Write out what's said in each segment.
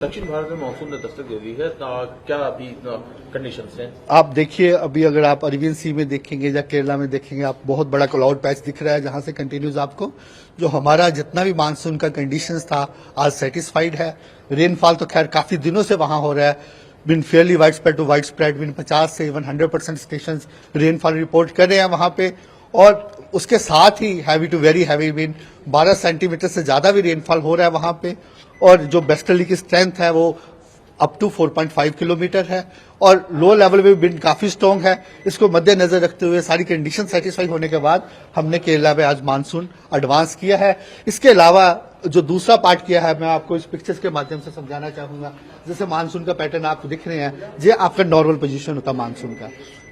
दक्षिण भारत में मानसून ने दस्तक दे दी है, क्या अभी कंडीशंस हैं? आप देखिए, अभी अगर आप अरेबियन सी में देखेंगे या केरला में देखेंगे, आप बहुत बड़ा क्लाउड पैच दिख रहा है, जहां से कंटिन्यूज आपको जो हमारा जितना भी मानसून का कंडीशंस था आज सेटिस्फाइड है। रेनफॉल तो खैर काफी दिनों से वहां हो रहा है, बिन fairly widespread to widespread, बिन 50 से इवन 100% स्टेशन रेनफॉल रिपोर्ट कर रहे हैं वहां पे। और उसके साथ ही हैवी टू वेरी हैवी बिन 12 सेंटीमीटर से ज्यादा भी रेनफॉल हो रहा है वहां पे। और जो वेस्टर्ली की स्ट्रेंथ है वो अप टू 4.5 किलोमीटर है और लो लेवल में विंड काफी स्ट्रांग है। इसको मद्देनजर रखते हुए सारी कंडीशन सेटिस्फाई होने के बाद हमने केरला में आज मानसून एडवांस किया है। इसके अलावा जो दूसरा पार्ट किया है, मैं आपको इस पिक्चर्स के माध्यम से समझाना चाहूंगा। जैसे मानसून का पैटर्न आपको दिख रहे हैं, ये आपका नॉर्मल पोजीशन होता है मानसून का,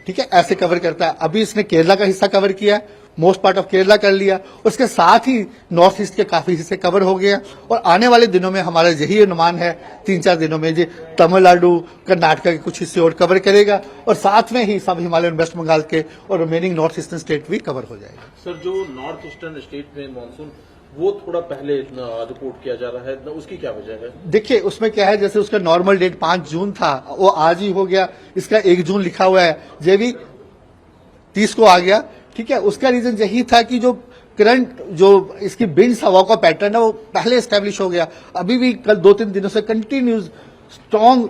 ठीक है, ऐसे कवर करता है। अभी इसने केरला का हिस्सा कवर किया है, मोस्ट पार्ट ऑफ केरला कर लिया, उसके साथ ही नॉर्थ ईस्ट के काफी हिस्से कवर हो गए हैं। और आने वाले दिनों में हमारा यही अनुमान है, 3-4 दिनों में ये तमिलनाडु, कर्नाटक के कुछ हिस्से और कवर करेगा और साथ में ही सब हिमालयन वेस्ट बंगाल के और रिमेनिंग नॉर्थ ईस्टर्न स्टेट भी कवर हो जाएगा। सर, जो नॉर्थ ईस्टर्न स्टेट में मानसून वो थोड़ा पहले रिपोर्ट किया जा रहा है, उसकी क्या वजह है? देखिए, उसमें क्या है, जैसे उसका नॉर्मल डेट 5 जून था, वो आज ही हो गया। इसका 1 जून लिखा हुआ है, ये भी 30 को आ गया, ठीक है। उसका रीजन यही था कि जो करंट जो इसकी विंड्स हवा का पैटर्न है वो पहले एस्टेब्लिश हो गया। अभी भी कल 2-3 दिनों से कंटिन्यूज स्ट्रॉन्ग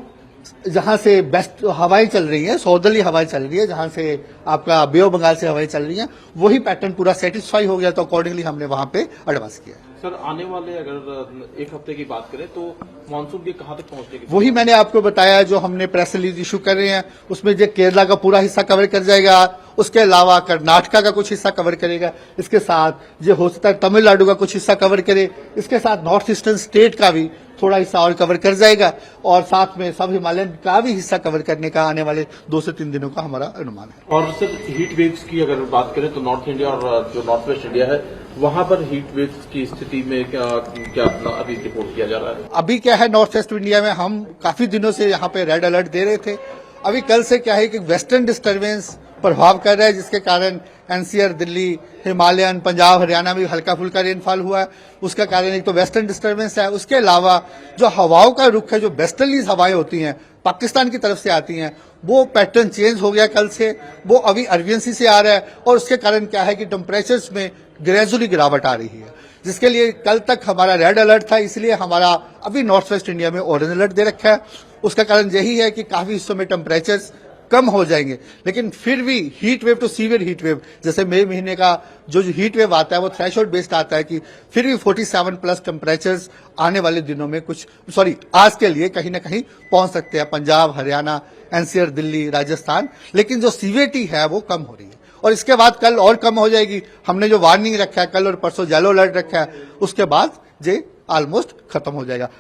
जहां से बेस्ट हवाएं चल रही हैं, सौदर्ली हवाएं चल रही है, जहां से आपका बे ऑफ बंगाल से हवाएं चल रही हैं, वही पैटर्न पूरा सेटिस्फाई हो गया, तो अकॉर्डिंगली हमने वहां पे एडवांस किया। सर, आने वाले अगर एक हफ्ते की बात करें तो मानसून के कहां तक पहुंचने की? वही मैंने आपको बताया, जो हमने प्रेस रिलीज इशू कर रहे हैं उसमें जो केरला का पूरा हिस्सा कवर कर जाएगा, उसके अलावा कर्नाटका का कुछ हिस्सा कवर करेगा, इसके साथ जो हो सकता है तमिलनाडु का कुछ हिस्सा कवर करे, इसके साथ नॉर्थ ईस्टर्न स्टेट का भी थोड़ा हिस्सा और कवर कर जाएगा और साथ में सब हिमालयन का भी हिस्सा कवर करने का आने वाले 2 से 3 दिनों का हमारा अनुमान है। और सर, हीट वेव्स की अगर बात करें तो नॉर्थ इंडिया और जो नॉर्थ वेस्ट इंडिया है, वहां पर हीट वेव्स की स्थिति में क्या अभी रिपोर्ट किया जा रहा है? अभी क्या है, नॉर्थ वेस्ट इंडिया में हम काफी दिनों से यहाँ पे रेड अलर्ट दे रहे थे। अभी कल से क्या है कि वेस्टर्न डिस्टर्बेंस प्रभाव कर रहा है, जिसके कारण एनसीआर, दिल्ली, हिमालयन, पंजाब, हरियाणा में हल्का फुल्का रेनफॉल हुआ है। उसका कारण एक तो वेस्टर्न डिस्टर्बेंस है, उसके अलावा जो हवाओं का रुख है, जो वेस्टर्ली हवाएं होती हैं पाकिस्तान की तरफ से आती हैं, वो पैटर्न चेंज हो गया कल से, वो अभी अरेबियन सी से आ रहा है और उसके कारण क्या है कि टेम्परेचर्स में ग्रेजुअली गिरावट आ रही है, जिसके लिए कल तक हमारा रेड अलर्ट था। इसलिए हमारा अभी नॉर्थ वेस्ट इंडिया में ऑरेंज अलर्ट दे रखा है। उसका कारण यही है कि काफी हिस्सों में टेम्परेचर्स कम हो जाएंगे, लेकिन फिर भी heat wave to severe heat wave, जैसे मई महीने का जो हीट वेव आता है वो थ्रेशोल्ड बेस्ड आता है कि फिर भी 47+ टेम्परेचर्स आने वाले दिनों में आज के लिए कहीं ना कहीं पहुंच सकते हैं पंजाब, हरियाणा, एनसीआर, दिल्ली, राजस्थान। लेकिन जो सीवियरिटी है वो कम हो रही है और इसके बाद कल और कम हो जाएगी। हमने जो वार्निंग रखा है कल और परसों येलो अलर्ट रखा है, उसके बाद ये ऑलमोस्ट खत्म हो जाएगा।